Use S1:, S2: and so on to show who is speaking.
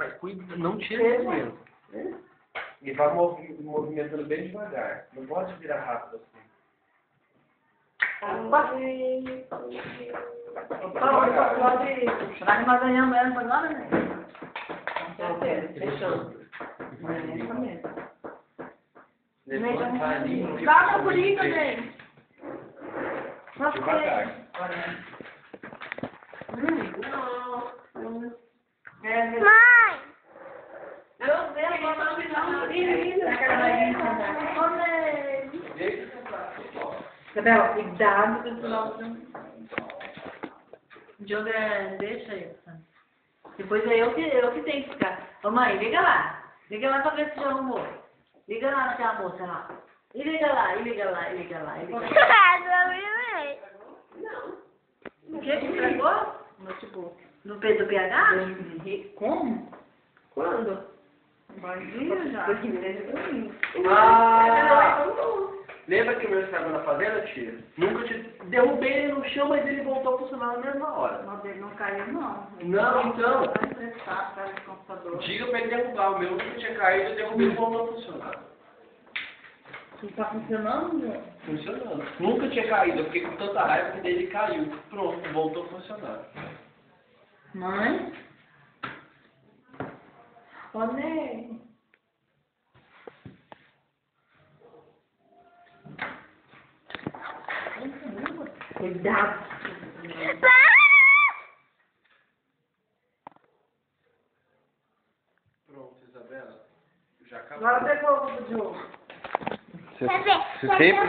S1: Mas cuida, não tira o movimento. E vai movimentando bem devagar. Não pode virar rápido assim.
S2: Opa! Será que nós ganhamos ela agora, né? Com certeza, fechou. Mas é isso mesmo.
S1: Levanta ali.
S2: Dá uma bonita, gente.
S1: Devagar.
S3: Mãe!
S2: Eu vejo uma Isabela, cuidado com esse nosso. Jogo deixa aí. Depois é eu que tenho que ficar. Ô mãe, liga lá. Liga lá pra ver se já arrumou. Liga lá naquela moça lá. E liga lá, e liga lá, e liga lá, e liga lá. Não. O que que estragou? Notebook. No peito do PH? Como? Quando? Imagina já.
S1: Lembra que o meu estragou na fazenda, tia? Nunca te derrubei ele no chão, mas ele voltou a funcionar na mesma hora.
S2: Mas ele não caiu, não.
S1: Não, então.
S2: Vai emprestar para o computador.
S1: Diga pra ele derrubar. O meu nunca tinha caído, eu derrubei e voltou a funcionar.
S2: Não tá funcionando, meu?
S1: Funcionando. Nunca tinha caído, eu fiquei com tanta raiva que dele caiu. Pronto, voltou a funcionar.
S2: Mãe? Ô, Ney. Cuidado.
S1: Pronto, Isabela. Já acabou.
S2: Agora devolve o jogo.
S3: Você sempre